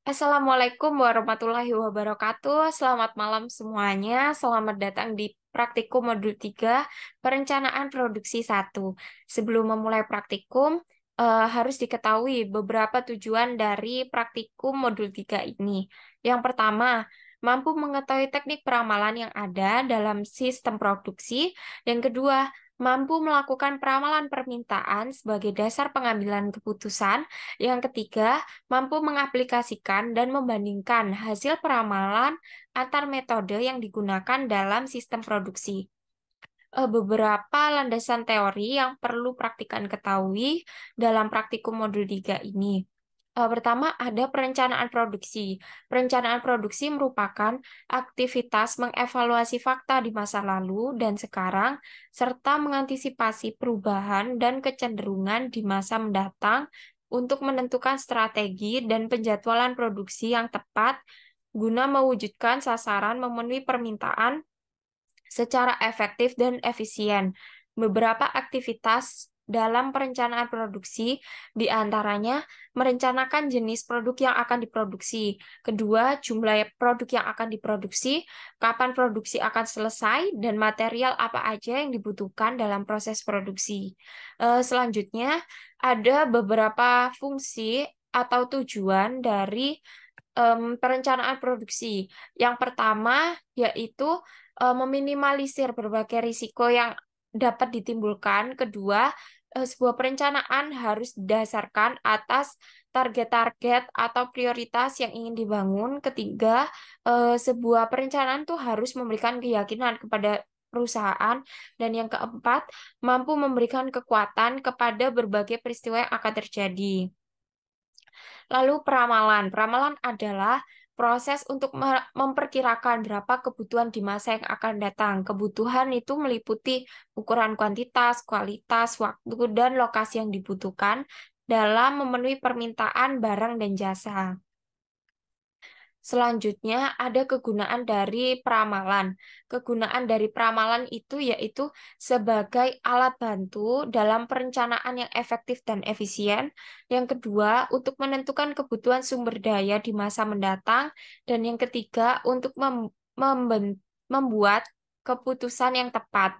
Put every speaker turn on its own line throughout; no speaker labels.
Assalamualaikum warahmatullahi wabarakatuh. Selamat malam semuanya. Selamat datang di praktikum modul 3 perencanaan produksi 1. Sebelum memulai praktikum, harus diketahui beberapa tujuan dari praktikum modul 3 ini. Yang pertama, mampu mengetahui teknik peramalan yang ada dalam sistem produksi. Yang kedua, mampu melakukan peramalan permintaan sebagai dasar pengambilan keputusan. Yang ketiga, mampu mengaplikasikan dan membandingkan hasil peramalan antar metode yang digunakan dalam sistem produksi. Beberapa landasan teori yang perlu praktikan ketahui dalam praktikum modul 3 ini. Pertama, ada perencanaan produksi. Perencanaan produksi merupakan aktivitas mengevaluasi fakta di masa lalu dan sekarang, serta mengantisipasi perubahan dan kecenderungan di masa mendatang untuk menentukan strategi dan penjadwalan produksi yang tepat guna mewujudkan sasaran memenuhi permintaan secara efektif dan efisien. Beberapa aktivitas dalam perencanaan produksi, di antaranya merencanakan jenis produk yang akan diproduksi, kedua, jumlah produk yang akan diproduksi, kapan produksi akan selesai, dan material apa aja yang dibutuhkan dalam proses produksi. Selanjutnya, ada beberapa fungsi atau tujuan dari perencanaan produksi. Yang pertama yaitu meminimalisir berbagai risiko yang dapat ditimbulkan. Kedua, sebuah perencanaan harus didasarkan atas target-target atau prioritas yang ingin dibangun. Ketiga, sebuah perencanaan tuh harus memberikan keyakinan kepada perusahaan. Dan yang keempat, mampu memberikan kekuatan kepada berbagai peristiwa yang akan terjadi. Lalu peramalan. Peramalan adalah proses untuk memperkirakan berapa kebutuhan di masa yang akan datang. Kebutuhan itu meliputi ukuran kuantitas, kualitas, waktu, dan lokasi yang dibutuhkan dalam memenuhi permintaan barang dan jasa. Selanjutnya ada kegunaan dari peramalan. Kegunaan dari peramalan itu yaitu sebagai alat bantu dalam perencanaan yang efektif dan efisien. Yang kedua, untuk menentukan kebutuhan sumber daya di masa mendatang. Dan yang ketiga, untuk membuat keputusan yang tepat.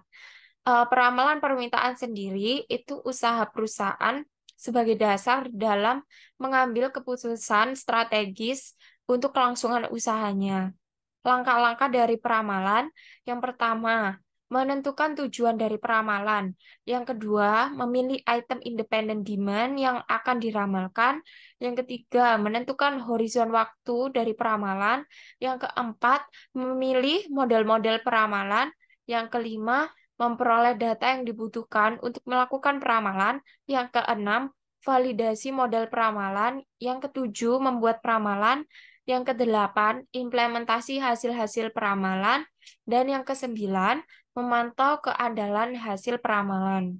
Peramalan permintaan sendiri itu usaha perusahaan sebagai dasar dalam mengambil keputusan strategis untuk kelangsungan usahanya. Langkah-langkah dari peramalan, yang pertama, menentukan tujuan dari peramalan. Yang kedua, memilih item independent demand yang akan diramalkan. Yang ketiga, menentukan horizon waktu dari peramalan. Yang keempat, memilih model-model peramalan. Yang kelima, memperoleh data yang dibutuhkan untuk melakukan peramalan. Yang keenam, validasi model peramalan. Yang ketujuh, membuat peramalan. Yang kedelapan, implementasi hasil-hasil peramalan. Dan yang kesembilan, memantau keandalan hasil peramalan.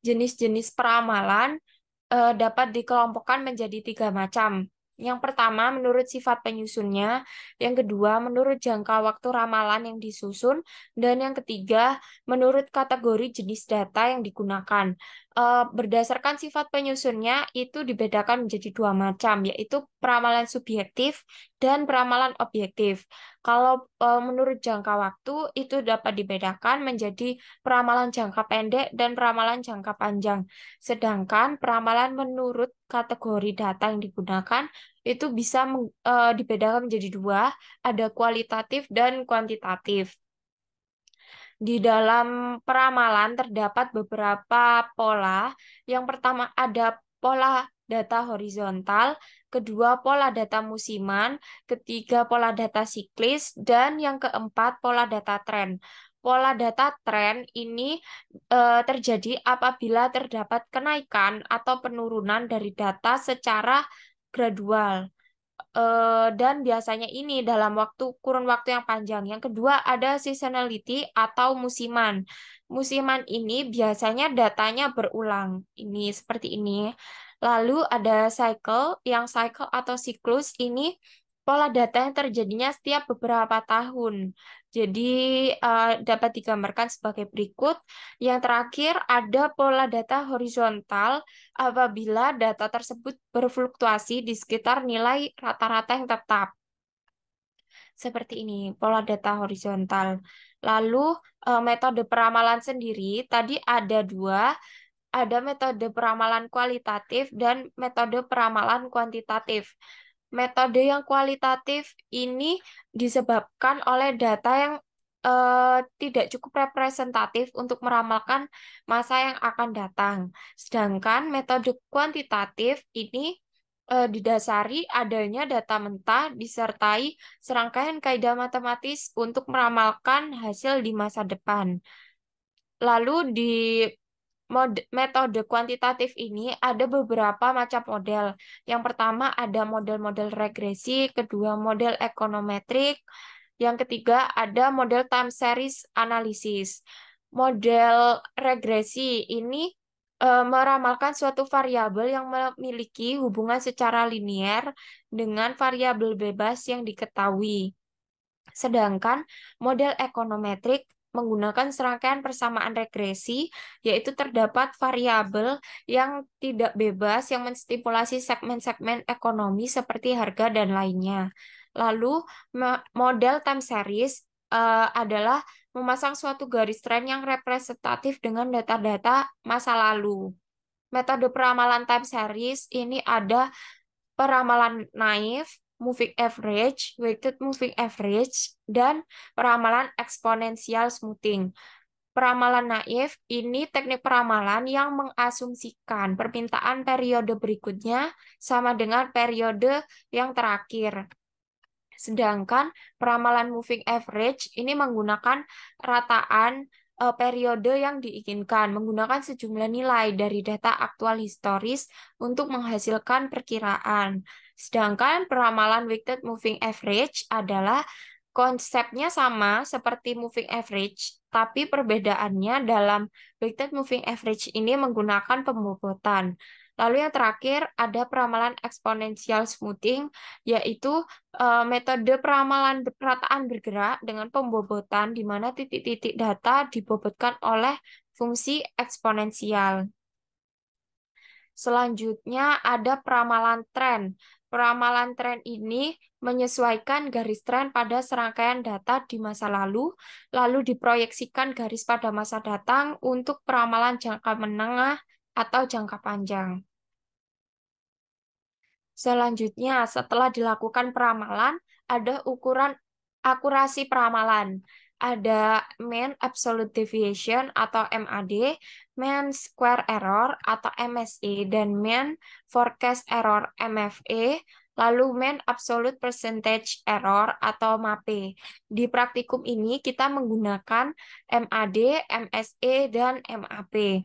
Jenis-jenis peramalan dapat dikelompokkan menjadi tiga macam. Yang pertama, menurut sifat penyusunnya. Yang kedua, menurut jangka waktu ramalan yang disusun. Dan yang ketiga, menurut kategori jenis data yang digunakan. Berdasarkan sifat penyusunnya, itu dibedakan menjadi dua macam, yaitu peramalan subjektif dan peramalan objektif. Kalau menurut jangka waktu, itu dapat dibedakan menjadi peramalan jangka pendek dan peramalan jangka panjang. Sedangkan peramalan menurut kategori data yang digunakan itu bisa dibedakan menjadi dua, ada kualitatif dan kuantitatif. Di dalam peramalan terdapat beberapa pola. Yang pertama ada pola data horizontal, kedua pola data musiman, ketiga pola data siklis, dan yang keempat pola data tren. Pola data tren ini terjadi apabila terdapat kenaikan atau penurunan dari data secara gradual. Dan biasanya ini dalam kurun waktu yang panjang. Yang kedua ada seasonality atau musiman. Musiman ini biasanya datanya berulang. Ini seperti ini. Lalu ada cycle, yang cycle atau siklus ini pola data yang terjadinya setiap beberapa tahun. Jadi dapat digambarkan sebagai berikut. Yang terakhir ada pola data horizontal apabila data tersebut berfluktuasi di sekitar nilai rata-rata yang tetap. Seperti ini, pola data horizontal. Lalu metode peramalan sendiri, tadi ada dua, ada metode peramalan kualitatif dan metode peramalan kuantitatif. Metode yang kualitatif ini disebabkan oleh data yang tidak cukup representatif untuk meramalkan masa yang akan datang. Sedangkan metode kuantitatif ini didasari adanya data mentah disertai serangkaian kaidah matematis untuk meramalkan hasil di masa depan. Lalu di metode kuantitatif ini ada beberapa macam model. Yang pertama ada model-model regresi, kedua model ekonometrik, yang ketiga ada model time series analysis. Model regresi ini meramalkan suatu variabel yang memiliki hubungan secara linier dengan variabel bebas yang diketahui. Sedangkan model ekonometrik menggunakan serangkaian persamaan regresi, yaitu terdapat variabel yang tidak bebas yang menstipulasi segmen-segmen ekonomi seperti harga dan lainnya. Lalu model time series adalah memasang suatu garis tren yang representatif dengan data-data masa lalu. Metode peramalan time series ini ada peramalan naif, moving average, weighted moving average, dan peramalan eksponensial smoothing. Peramalan naif ini teknik peramalan yang mengasumsikan permintaan periode berikutnya sama dengan periode yang terakhir. Sedangkan peramalan moving average ini menggunakan rataan periode yang diinginkan, menggunakan sejumlah nilai dari data aktual historis untuk menghasilkan perkiraan. Sedangkan peramalan weighted moving average adalah konsepnya sama seperti moving average, tapi perbedaannya dalam weighted moving average ini menggunakan pembobotan. Lalu yang terakhir ada peramalan eksponensial smoothing, yaitu metode peramalan rataan bergerak dengan pembobotan di mana titik-titik data dibobotkan oleh fungsi eksponensial. Selanjutnya ada peramalan tren. Peramalan tren ini menyesuaikan garis tren pada serangkaian data di masa lalu diproyeksikan garis pada masa datang untuk peramalan jangka menengah atau jangka panjang. Selanjutnya, setelah dilakukan peramalan, ada ukuran akurasi peramalan. Ada mean absolute deviation atau MAD, mean square error atau MSE, dan mean forecast error MFE, lalu mean absolute percentage error atau MAPE. Di praktikum ini kita menggunakan MAD, MSE, dan MAP.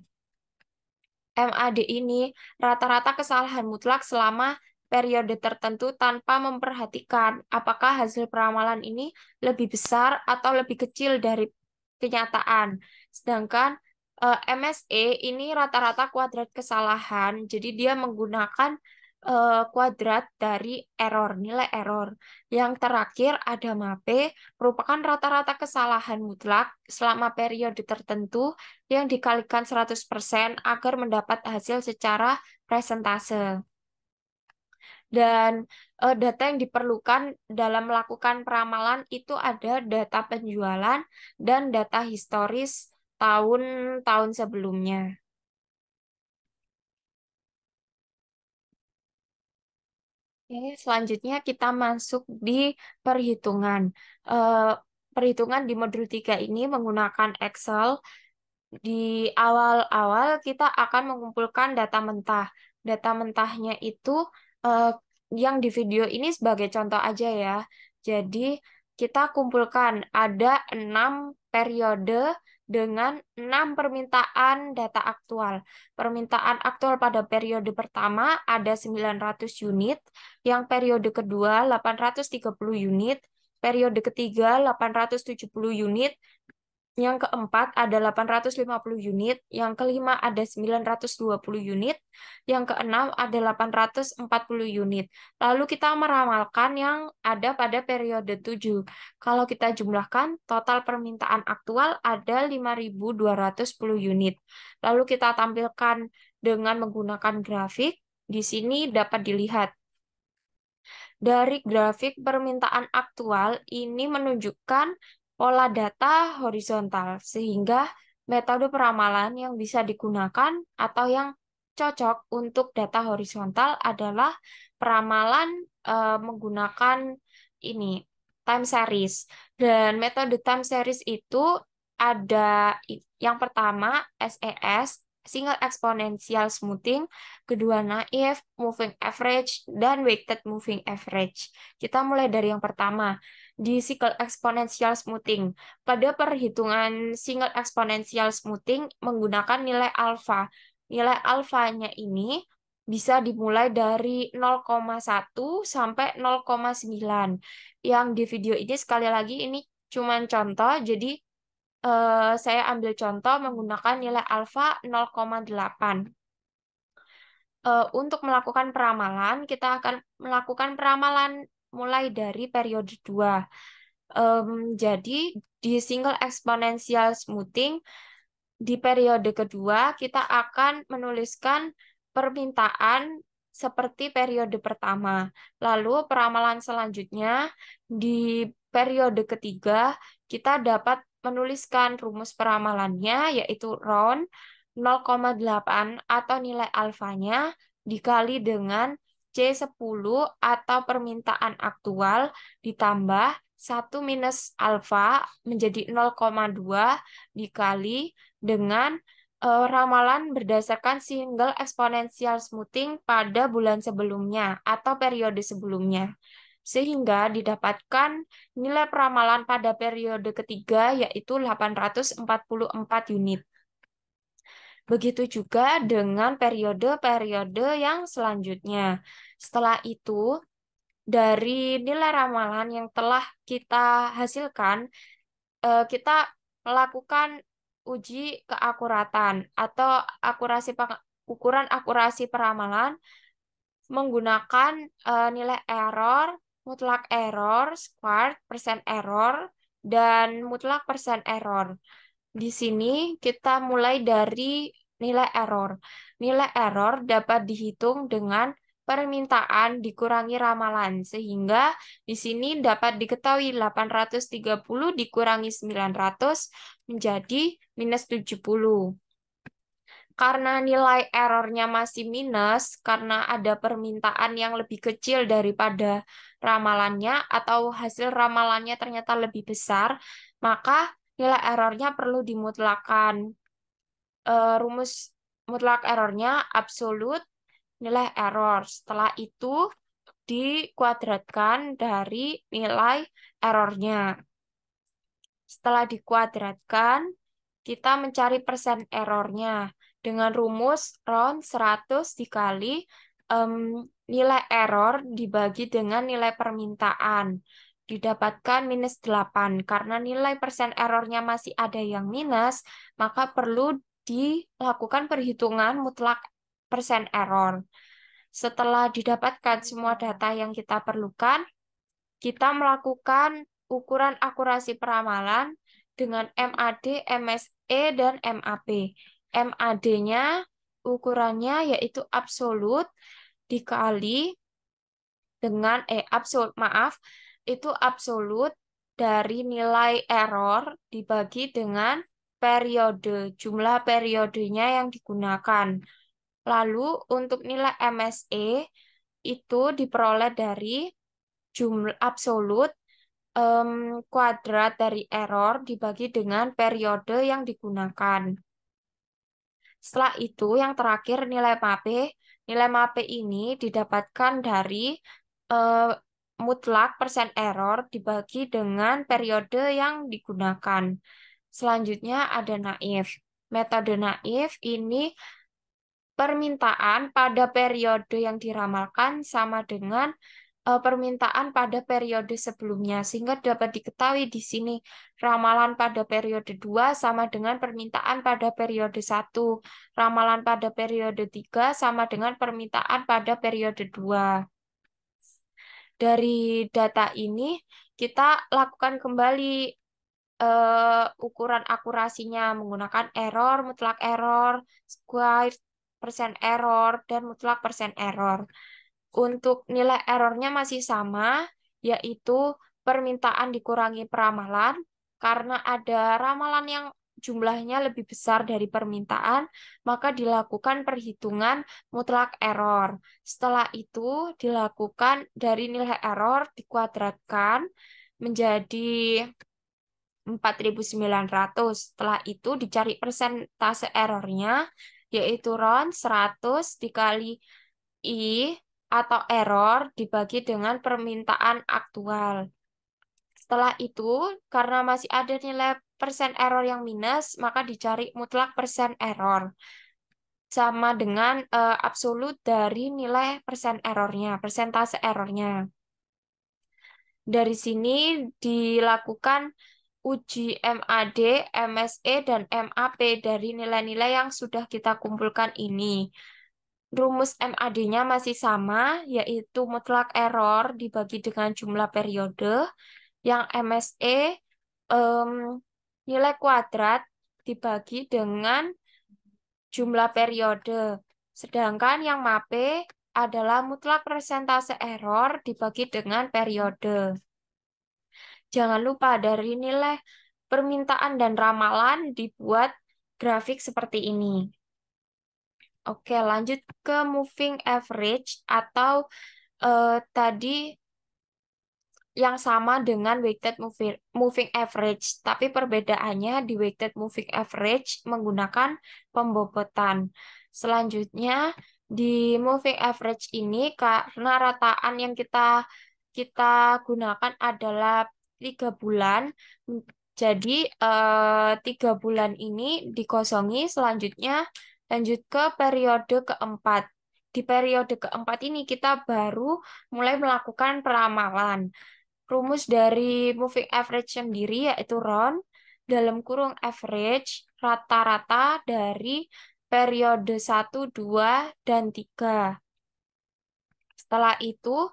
MAD ini rata-rata kesalahan mutlak selama periode tertentu tanpa memperhatikan apakah hasil peramalan ini lebih besar atau lebih kecil dari kenyataan. Sedangkan MSE ini rata-rata kuadrat kesalahan, jadi dia menggunakan kuadrat dari error, nilai error. Yang terakhir ada MAPE, merupakan rata-rata kesalahan mutlak selama periode tertentu yang dikalikan 100% agar mendapat hasil secara presentase. Dan data yang diperlukan dalam melakukan peramalan itu ada data penjualan dan data historis tahun-tahun sebelumnya. Oke, selanjutnya kita masuk di perhitungan. Eh, Perhitungan di modul 3 ini menggunakan Excel. Di awal-awal kita akan mengumpulkan data mentah. Data mentahnya itu eh, yang di video ini sebagai contoh aja ya. Jadi kita kumpulkan ada 6 periode dengan 6 permintaan data aktual. Permintaan aktual pada periode pertama ada 900 unit, yang periode kedua 830 unit, periode ketiga 870 unit, Yang keempat ada 850 unit, yang kelima ada 920 unit, yang keenam ada 840 unit. Lalu kita meramalkan yang ada pada periode 7. Kalau kita jumlahkan, total permintaan aktual ada 5.210 unit. Lalu kita tampilkan dengan menggunakan grafik. Di sini dapat dilihat. Dari grafik permintaan aktual ini menunjukkan pola data horizontal, sehingga metode peramalan yang bisa digunakan atau yang cocok untuk data horizontal adalah peramalan menggunakan ini time series. Dan metode time series itu ada yang pertama SES, single exponential smoothing, kedua naif, moving average, dan weighted moving average. Kita mulai dari yang pertama, di single exponential smoothing. Pada perhitungan single exponential smoothing menggunakan nilai alfa. Nilai alfanya ini bisa dimulai dari 0,1 sampai 0,9. Yang di video ini sekali lagi ini cuma contoh, jadi saya ambil contoh menggunakan nilai alfa 0,8. Untuk melakukan peramalan, kita akan melakukan peramalan mulai dari periode 2. Jadi, di single exponential smoothing, di periode kedua, kita akan menuliskan permintaan seperti periode pertama. Lalu, peramalan selanjutnya, di periode ketiga, kita dapat menuliskan rumus peramalannya, yaitu round 0,8 atau nilai alfanya dikali dengan C10 atau permintaan aktual ditambah 1 minus alfa menjadi 0,2 dikali dengan ramalan berdasarkan single exponential smoothing pada bulan sebelumnya atau periode sebelumnya. Sehingga didapatkan nilai peramalan pada periode ketiga yaitu 844 unit. Begitu juga dengan periode-periode yang selanjutnya. Setelah itu, dari nilai ramalan yang telah kita hasilkan, kita melakukan uji keakuratan atau ukuran akurasi peramalan menggunakan nilai error, mutlak error, squared, persen error, dan mutlak persen error. Di sini kita mulai dari nilai error. Nilai error dapat dihitung dengan permintaan dikurangi ramalan, sehingga di sini dapat diketahui 830 dikurangi 900 menjadi minus 70. Karena nilai errornya masih minus, karena ada permintaan yang lebih kecil daripada ramalannya atau hasil ramalannya ternyata lebih besar, maka nilai errornya perlu dimutlakan. Rumus mutlak errornya absolut nilai error. Setelah itu dikuadratkan dari nilai errornya. Setelah dikuadratkan, kita mencari persen errornya dengan rumus round 100 dikali nilai error dibagi dengan nilai permintaan. Didapatkan minus 8. Karena nilai persen errornya masih ada yang minus, maka perlu dilakukan perhitungan mutlak persen error. Setelah didapatkan semua data yang kita perlukan, kita melakukan ukuran akurasi peramalan dengan MAD, MSE, dan MAP. MAD-nya ukurannya yaitu absolut dikali dengan itu absolut dari nilai error dibagi dengan periode, jumlah periodenya yang digunakan. Lalu untuk nilai MSE itu diperoleh dari jumlah absolut kuadrat dari error dibagi dengan periode yang digunakan. Setelah itu yang terakhir nilai MAPE. Nilai MAPE ini didapatkan dari mutlak persen error dibagi dengan periode yang digunakan. Selanjutnya ada naif. Metode naif ini permintaan pada periode yang diramalkan sama dengan permintaan pada periode sebelumnya. Sehingga dapat diketahui di sini ramalan pada periode 2 sama dengan permintaan pada periode 1. Ramalan pada periode 3 sama dengan permintaan pada periode 2. Dari data ini kita lakukan kembali ukuran akurasinya menggunakan error, mutlak error, squared persen error, dan mutlak persen error. Untuk nilai errornya masih sama, yaitu permintaan dikurangi peramalan, karena ada ramalan yang jumlahnya lebih besar dari permintaan, maka dilakukan perhitungan mutlak error. Setelah itu dilakukan dari nilai error dikuadratkan menjadi 4.900. Setelah itu dicari persentase errornya, yaitu round 100 dikali I atau error dibagi dengan permintaan aktual. Setelah itu, karena masih ada nilai persen error yang minus, maka dicari mutlak persen error. Sama dengan absolut dari nilai persen errornya, persentase errornya. Dari sini dilakukan uji MAD, MSE, dan MAP dari nilai-nilai yang sudah kita kumpulkan ini. Rumus MAD-nya masih sama, yaitu mutlak error dibagi dengan jumlah periode. Yang MSE, nilai kuadrat dibagi dengan jumlah periode. Sedangkan yang MAPE adalah mutlak persentase error dibagi dengan periode. Jangan lupa dari nilai permintaan dan ramalan dibuat grafik seperti ini. Oke, lanjut ke moving average atau tadi yang sama dengan weighted moving average, tapi perbedaannya di weighted moving average menggunakan pembobotan. Selanjutnya di moving average ini karena rataan yang kita gunakan adalah 3 bulan, jadi 3 bulan ini dikosongi. Selanjutnya lanjut ke periode keempat. Di periode keempat ini kita baru mulai melakukan peramalan. Rumus dari moving average sendiri yaitu round dalam kurung average rata-rata dari periode 1, 2, dan 3. Setelah itu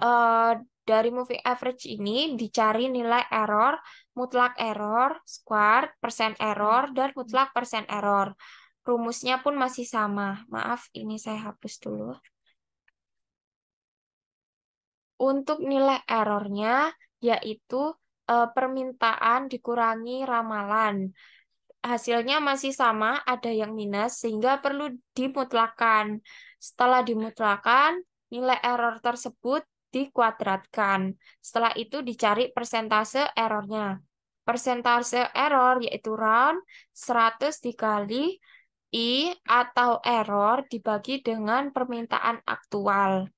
eh, dari moving average ini dicari nilai error, mutlak error, squared, persen error, dan mutlak persen error. Rumusnya pun masih sama. Maaf, ini saya hapus dulu. Untuk nilai errornya yaitu permintaan dikurangi ramalan. Hasilnya masih sama, ada yang minus, sehingga perlu dimutlakan. Setelah dimutlakan, nilai error tersebut dikuadratkan. Setelah itu dicari persentase errornya. Persentase error yaitu round 100 dikali I atau error dibagi dengan permintaan aktual.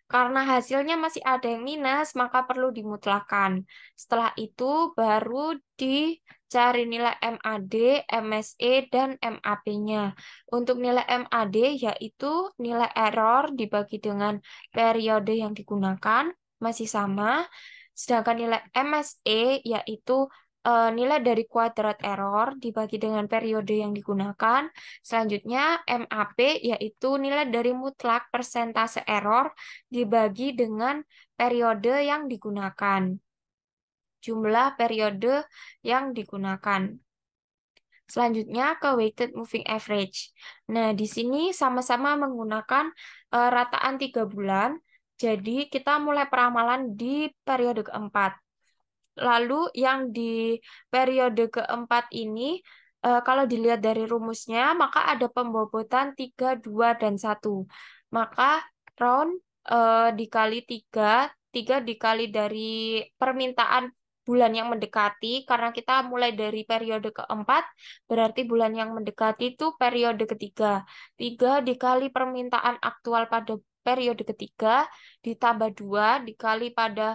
Karena hasilnya masih ada yang minus, maka perlu dimutlakan. Setelah itu baru dicari nilai MAD, MSE, dan MAP-nya. Untuk nilai MAD yaitu nilai error dibagi dengan periode yang digunakan, masih sama. Sedangkan nilai MSE yaitu nilai dari kuadrat error dibagi dengan periode yang digunakan. Selanjutnya MAP yaitu nilai dari mutlak persentase error dibagi dengan periode yang digunakan. Jumlah periode yang digunakan. Selanjutnya ke weighted moving average. Nah, di sini sama-sama menggunakan rataan 3 bulan. Jadi kita mulai peramalan di periode keempat. Lalu yang di periode keempat ini, kalau dilihat dari rumusnya, maka ada pembobotan 3, 2, dan 1. Maka round dikali 3, 3 dikali dari permintaan bulan yang mendekati, karena kita mulai dari periode keempat, berarti bulan yang mendekati itu periode ketiga. 3 dikali permintaan aktual pada periode ketiga, ditambah 2 dikali pada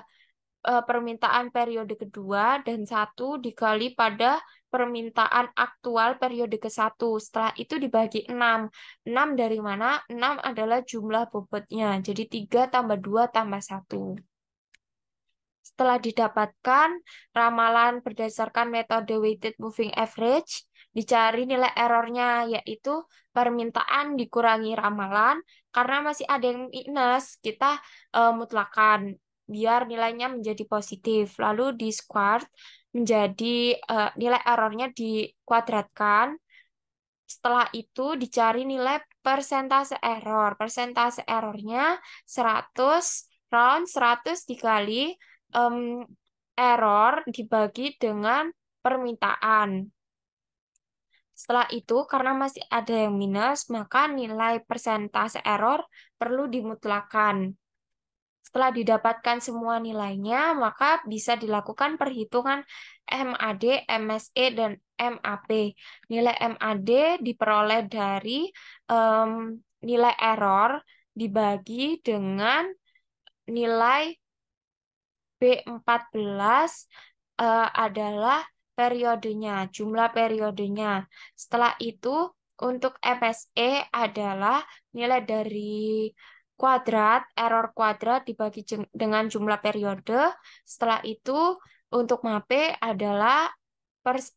permintaan periode kedua dan 1 dikali pada permintaan aktual periode ke-1. Setelah itu dibagi 6. 6 dari mana? 6 adalah jumlah bobotnya. Jadi 3 tambah 2 tambah 1. Setelah didapatkan ramalan berdasarkan metode weighted moving average, dicari nilai errornya, yaitu permintaan dikurangi ramalan. Karena masih ada yang minus, kita mutlakan biar nilainya menjadi positif. Lalu di squared menjadi nilai errornya dikuadratkan. Setelah itu dicari nilai persentase error. Persentase errornya 100, round 100 dikali em, error dibagi dengan permintaan. Setelah itu, karena masih ada yang minus, maka nilai persentase error perlu dimutlakan. Setelah didapatkan semua nilainya, maka bisa dilakukan perhitungan MAD, MSE, dan MAP. Nilai MAD diperoleh dari em, nilai error dibagi dengan nilai B14 adalah periodenya, jumlah periodenya. Setelah itu, untuk MSE adalah nilai dari kuadrat, error kuadrat dibagi dengan jumlah periode. Setelah itu, untuk MAPE adalah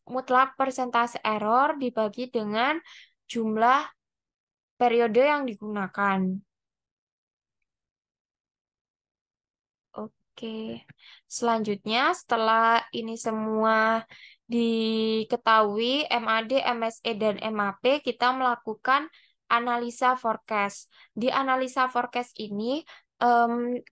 mutlak persentase error dibagi dengan jumlah periode yang digunakan. Oke, selanjutnya setelah ini semua diketahui MAD, MSE, dan MAP, kita melakukan analisa forecast. Di analisa forecast ini,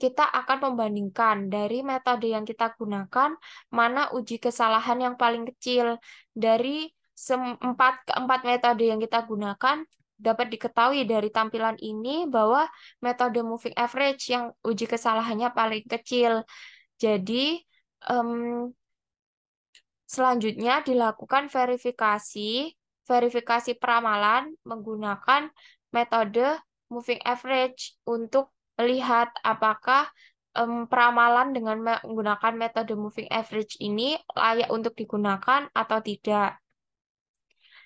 kita akan membandingkan dari metode yang kita gunakan, mana uji kesalahan yang paling kecil. Dari keempat metode yang kita gunakan, dapat diketahui dari tampilan ini bahwa metode moving average yang uji kesalahannya paling kecil. Jadi, em, selanjutnya dilakukan verifikasi peramalan menggunakan metode moving average untuk melihat apakah peramalan dengan menggunakan metode moving average ini layak untuk digunakan atau tidak.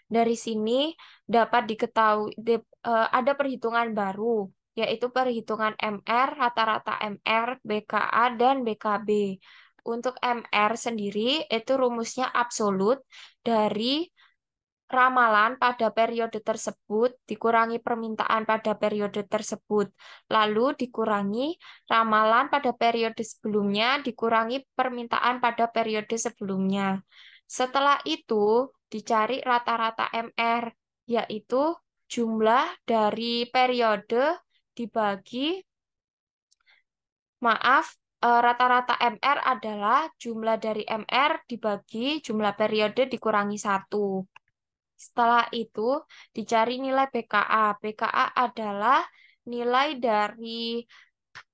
Dari sini dapat diketahui ada perhitungan baru, yaitu perhitungan MR, rata-rata MR, BKA, dan BKB. Untuk MR sendiri, itu rumusnya absolut dari ramalan pada periode tersebut dikurangi permintaan pada periode tersebut. Lalu dikurangi ramalan pada periode sebelumnya, dikurangi permintaan pada periode sebelumnya. Setelah itu, dicari rata-rata MR, yaitu jumlah dari periode dibagi, rata-rata MR adalah jumlah dari MR dibagi jumlah periode dikurangi 1. Setelah itu, dicari nilai BKA. BKA adalah nilai dari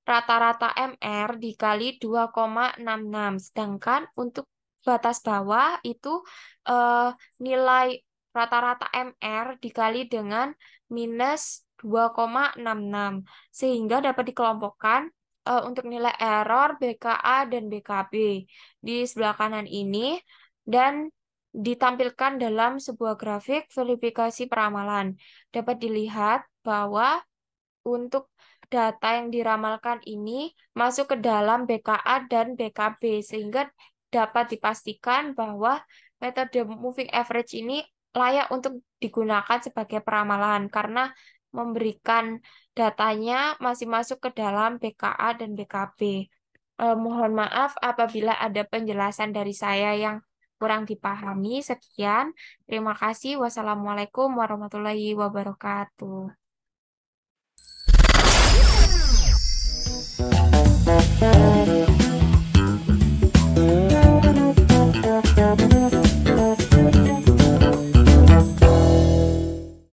rata-rata MR dikali 2,66. Sedangkan untuk batas bawah itu nilai rata-rata MR dikali dengan minus 2,66. Sehingga dapat dikelompokkan untuk nilai error BKA dan BKB di sebelah kanan ini dan ditampilkan dalam sebuah grafik verifikasi peramalan. Dapat dilihat bahwa untuk data yang diramalkan ini masuk ke dalam BKA dan BKB, sehingga dapat dipastikan bahwa metode moving average ini layak untuk digunakan sebagai peramalan karena memberikan datanya masih masuk ke dalam BKA dan BKB. Mohon maaf apabila ada penjelasan dari saya yang kurang dipahami. Sekian, terima kasih. Wassalamualaikum warahmatullahi wabarakatuh.